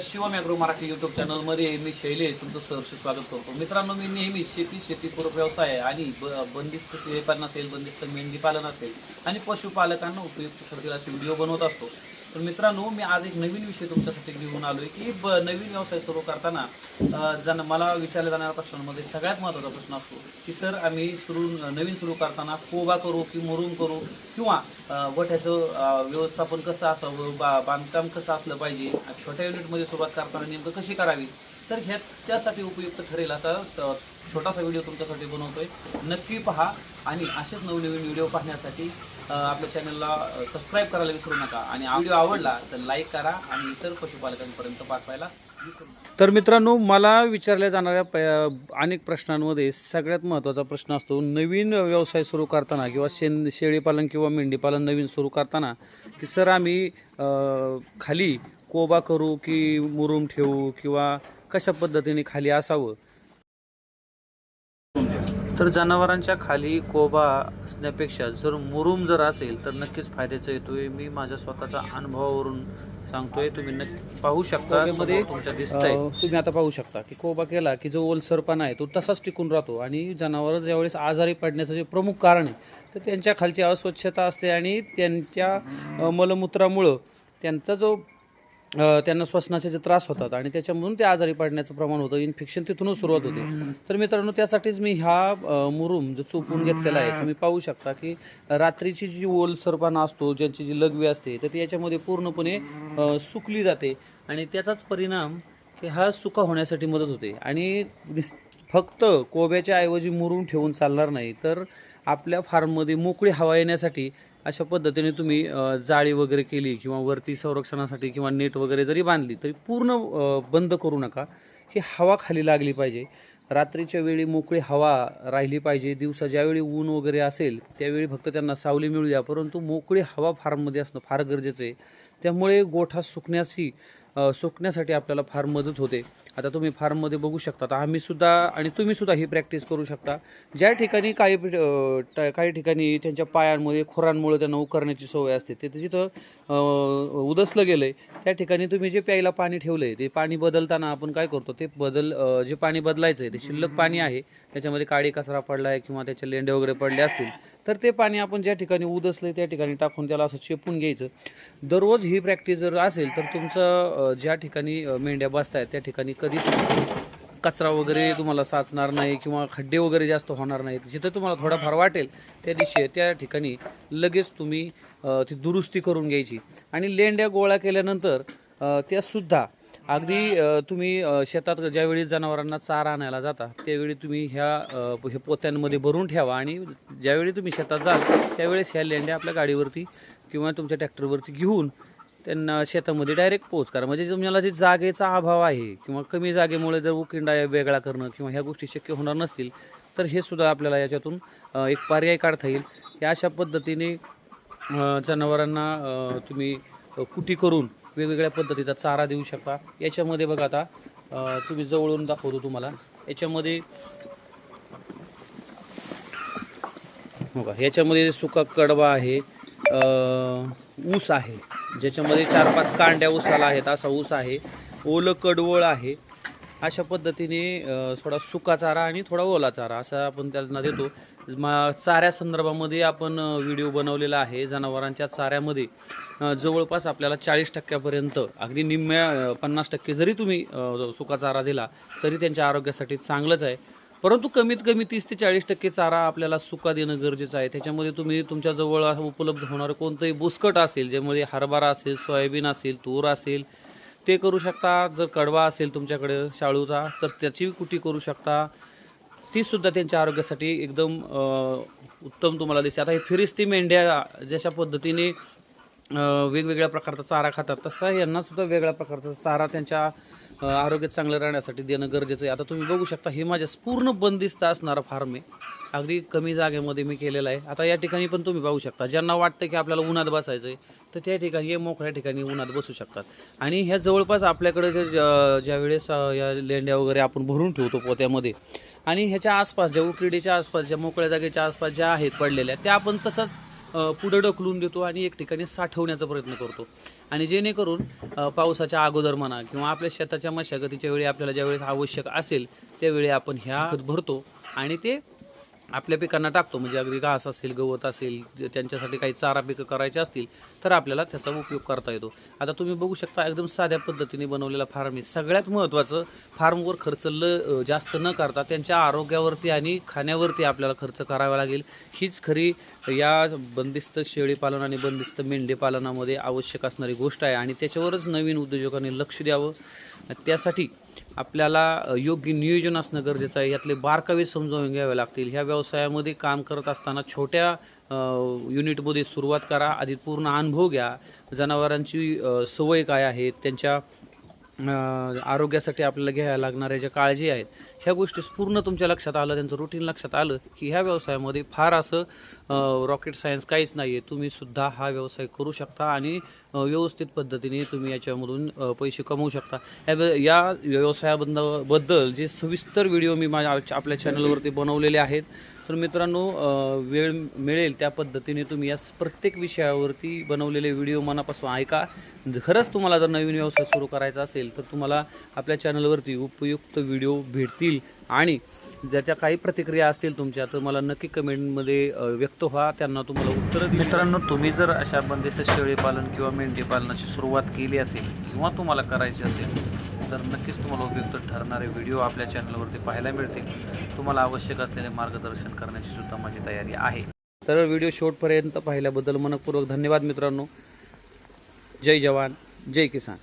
Shivam agro Marathi YouTube चॅनलमध्ये मी शैलेश तुमचं सहर्ष स्वागत करतो. मित्रांनो, मी नेहमी शेतीपूरक व्यवसाय आणि बंदिस्त शेळीपालन असेल, बंदिस्त मेंढी पालन असेल आणि पशुपालकांना उपयुक्त ठरतील असे व्हिडिओ बनवत असतो. तर मित्रांनो, मी आज एक नवीन विषय तुमच्यासाठी घेऊन आलो आहे की नवीन व्यवसाय सुरू करताना मला विचारल्या जाणाऱ्या प्रश्नांमध्ये सगळ्यात महत्त्वाचा प्रश्न असतो की सर, आम्ही नवीन सुरू करताना कोबा करू की मुरुम करू किंवा गोठ्याचं व्यवस्थापन कसं असावं, बांधकाम कसं असलं पाहिजे, छोट्या युनिटमध्ये सुरुवात करताना नेमकं कशी करावी. तर त्यासाठी उपयुक्त ठरेल असा छोटासा व्हिडिओ तुमच्यासाठी बनवतोय. नक्की पहा आणि असेच नवनवीन व्हिडिओ पाहण्यासाठी आपल्या चॅनलला सबस्क्राईब करायला विसरू नका आणि व्हिडिओ आवडला तर लाईक करा आणि इतर पशुपालकांपर्यंत पाठवायला विसरू नका. तर मित्रांनो, मला विचारल्या जाणाऱ्या अनेक प्रश्नांमध्ये सगळ्यात महत्त्वाचा प्रश्न असतो नवीन व्यवसाय सुरू करताना किंवा शेळीपालन किंवा मेंढीपालन नवीन सुरू करताना की सर, आम्ही खाली कोबा करू की मुरुम ठेवू किंवा कशा पद्धतीने खाली असावं. तर जनावरांच्या खाली कोबा असण्यापेक्षा जर मुरुम जर असेल तर नक्कीच फायद्याचा येतोय. मी माझ्या स्वतःच्या अनुभवावरून सांगतोय. तुम्ही नक्की पाहू शकता, मध्ये तुमच्या दिसतंय, तुम्ही आता पाहू शकता की कोबा केला की जो ओलसरपणा आहे तो तसाच टिकून राहतो. आणि जनावर ज्यावेळेस आजारी पडण्याचं जे प्रमुख कारण आहे तर त्यांच्या खालची अस्वच्छता असते आणि त्यांच्या मलमूत्रामुळं त्यांना श्वसनाचे जे त्रास होतात आणि त्याच्यामधून ते आजारी पडण्याचं प्रमाण होतं. इन्फेक्शन तिथूनच सुरुवात होते. तर मित्रांनो, त्यासाठीच मी मुरुम जो चोपून घेतलेला आहे तुम्ही पाहू शकता की रात्रीची जी ओलसरपणा असतो, ज्यांची जी लघवी असते तर ती याच्यामध्ये पूर्णपणे सुकली जाते आणि त्याचाच परिणाम की सुका होण्यासाठी मदत होते. आणि फक्त कोब्याच्या ऐवजी मुरुम ठेवून चालणार नाही, तर आपल्या फार्ममध्ये मोकळी हवा येण्यासाठी अशा पद्धतीने तुम्ही जाळी वगैरे केली किंवा वरती संरक्षणासाठी किंवा नेट वगैरे जरी बांधली तरी पूर्ण बंद करू नका. ही हवा खाली लागली पाहिजे. रात्रीच्या वेळी मोकळी हवा राहिली पाहिजे. दिवसा ज्यावेळी ऊन वगैरे असेल त्यावेळी फक्त त्यांना सावली मिळू द्या, परंतु मोकळी हवा फार्ममध्ये असणं फार गरजेचं आहे. त्यामुळे गोठा सुकण्यासाठी आपल्याला फार मदत होते. आता तुम्ही फार्ममध्ये बघू शकता, तर आम्ही सुद्धा आणि तुम्ही सुद्धा ही प्रॅक्टिस करू शकता. ज्या ठिकाणी काही ठिकाणी त्यांच्या पायांमध्ये खुरांमुळे त्यांना उकरण्याची सवय असते, ते जिथं उदसलं गेलं आहे त्या ठिकाणी तुम्ही जे प्यायला पाणी ठेवलं आहे ते पाणी बदलताना आपण काय करतो, ते जे पाणी बदलायचं आहे ते शिल्लक पाणी आहे, त्याच्यामध्ये काळी कचरा पडला आहे किंवा त्याचे लेंडे वगैरे पडले असतील तर ते पाणी आपण ज्या ठिकाणी उदसलं त्या ठिकाणी टाकून त्याला असं चेपून घ्यायचं. दररोज ही प्रॅक्टिस जर असेल तर तुमचं ज्या ठिकाणी मेंढ्या बसतायत त्या ठिकाणी कधीच कचरा वगैरे तुम्हाला साचणार नाही किंवा खड्डे वगैरे जास्त होणार नाहीत. जिथं तुम्हाला थोडाफार वाटेल त्या ठिकाणी लगेच तुम्ही ती दुरुस्ती करून घ्यायची. आणि लेंड्या गोळा केल्यानंतर त्यासुद्धा अगदी तुम्ही शेतात ज्यावेळी जनावरांना चारा आणायला जाता त्यावेळी तुम्ही हे पोत्यांमध्ये भरून ठेवा आणि ज्यावेळी तुम्ही शेतात जाल त्यावेळेस ह्या लेंड्या आपल्या गाडीवरती किंवा तुमच्या ट्रॅक्टरवरती घेऊन त्यांना शेतामध्ये डायरेक्ट पोच करा. म्हणजे तुम्हाला जे जागेचा अभाव आहे किंवा कमी जागेमुळे जर उकिंडा वेगळा करणं किंवा ह्या गोष्टी शक्य होणार नसतील तर हे सुद्धा आपल्याला याच्यातून एक पर्याय काढता येईल. या अशा पद्धतीने जनावरांना तुम्ही कुटी करून वेगवेगळ्या पद्धतीचा चारा देऊ शकता. याच्यामध्ये बघा, आता तुम्ही जवळून दाखवतो तुम्हाला. याच्यामध्ये सुका कडवा आहे, ऊस आहे ज्याच्यामध्ये 4-5 कांड्या ऊसाला आहेत असा ऊस आहे, ओलं कडवळ आहे. अशा पद्धतीने थोडा सुका चारा आणि थोडा ओला चारा असा आपण त्यांना देतो. चाऱ्या संदर्भामध्ये आपण व्हिडिओ बनवलेला आहे. जनावरांच्या चाऱ्यामध्ये जवळपास आपल्याला 40% अगदी निम्म्या 50% जरी तुम्ही सुका चारा दिला तरी त्यांच्या आरोग्यासाठी चांगलंच आहे. परंतु कमीत कमी 30 ते 40% चारा आपल्याला सुका देणं गरजेचं आहे. त्याच्यामध्ये तुम्ही तुमच्याजवळ उपलब्ध होणारं कोणतंही बुसकट असेल, ज्यामध्ये हरभरा असेल, सोयाबीन असेल, तूर असेल ते करू शकता. जर कडवा असेल तुमच्याकडे शाळूचा तर त्याची कुटी करू शकता. तीसुद्धा त्यांच्या आरोग्यासाठी एकदम उत्तम तुम्हाला दिसते. आता हे फिरिस्ती मेंढ्या जशा पद्धतीने वेगवेगळ्या प्रकारचा चारा खातात तसा यांनासुद्धा वेगळ्या प्रकारचा चारा त्यांच्या आरोग्य चांगलं राहण्यासाठी देणं गरजेचं आहे. आता तुम्ही बघू शकता, हे माझ्या पूर्ण बंदिस्त असणारा फार्म आहे. अगदी कमी जागेमध्ये मी केलेला आहे. आता या ठिकाणी पण तुम्ही पाहू शकता, ज्यांना वाटतं की आपल्याला उन्हात बसायचं आहे तर त्या ठिकाणी हे मोकळ्या ठिकाणी उन्हात बसू शकतात. आणि ह्या जवळपास आपल्याकडे ज्यावेळेस या लेंड्या वगैरे आपण भरून ठेवतो पोत्यामध्ये आणि ह्याच्या आसपास ज्या उकिडीच्या आसपास ज्या मोकळ्या जागेच्या आसपास ज्या आहेत पडलेल्या त्या आपण तसंच पुढे ढकलून देतो आणि एक ठिकाणी साठवण्याचा प्रयत्न करतो. आणि जेणेकरून पावसाच्या अगोदर म्हणा किंवा आपल्या शेताच्या मशागतीच्या वेळी आपल्याला ज्यावेळेस आवश्यक असेल त्यावेळी आपण ह्या खत भरतो आणि ते आपल्या पिकांना टाकतो. म्हणजे अगदी घास असेल, गवत असेल, त्यांच्यासाठी काही चारा पिकं करायचे असतील तर आपल्याला त्याचा उपयोग करता येतो. आता तुम्ही बघू शकता एकदम साध्या पद्धतीने बनवलेला फार्म आहे. सगळ्यात महत्त्वाचं फार्मवर खर्च जास्त न करता त्यांच्या आरोग्यावरती आणि खाण्यावरती आपल्याला खर्च करावा लागेल. हीच खरी या बंदिस्त शेळीपालन आणि बंदिस्त मेंढीपालनामध्ये आवश्यक असणारी गोष्ट आहे आणि त्याच्यावरच नवीन उद्योजकांनी लक्ष द्यावं. त्यासाठी आपल्याला योग्य नियोजन असणं गरजेचं आहे. यातले बारकावे समजावून घ्यावे लागतील. ह्या व्यवसायामध्ये काम करत असताना छोट्या युनिटमध्ये सुरुवात करा. आधी पूर्ण अनुभव घ्या. जनावरांची सवय काय आहेत, त्यांच्या आरोग्यासाठी आपल्याला घ्यायला लागणाऱ्या ज्या काळजी आहेत ह्या गोष्टी पूर्ण तुमच्या लक्षात आलं, त्यांचं रुटीन लक्षात आलं की ह्या व्यवसायामध्ये फार असं रॉकेट सायन्स काहीच नाही आहे. तुम्ही सुद्धा हा व्यवसाय करू शकता आणि व्यवस्थित पद्धतीने तुम्ही याच्यामधून पैसे कमवू शकता. या व्यवसायाबद्दल जे सविस्तर व्हिडिओ मी आपल्या चॅनलवरती बनवलेले आहेत. तर मित्रांनो, वेळ मिळेल त्या पद्धतीने तुम्ही या प्रत्येक विषयावरती बनवलेले व्हिडिओ मनापासून ऐका. खरंच तुम्हाला जर नवीन व्यवसाय सुरू करायचा असेल तर तुम्हाला आपल्या चॅनलवरती उपयुक्त व्हिडिओ भेटतील आणि ज्याच्या काही प्रतिक्रिया असतील तुमच्या तर मला नक्की कमेंटमध्ये व्यक्त व्हा. त्यांना तुम्हाला उत्तरं. मित्रांनो, तुम्ही जर अशा बंदिस्त शेळीपालन किंवा मेंढीपालनाची सुरुवात केली असेल किंवा तुम्हाला करायची असेल तर नक्कीच तुम्हाला उपयुक्त ठरणारे व्हिडिओ आपल्या चॅनलवरती पाहायला मिळतील. तुम्हाला आवश्यक असलेले मार्गदर्शन करण्याची सुद्धा माझी तयारी आहे. तर व्हिडिओ शेवटपर्यंत पाहिल्याबद्दल मनपूर्वक धन्यवाद मित्रांनो. जय जवान, जय किसान.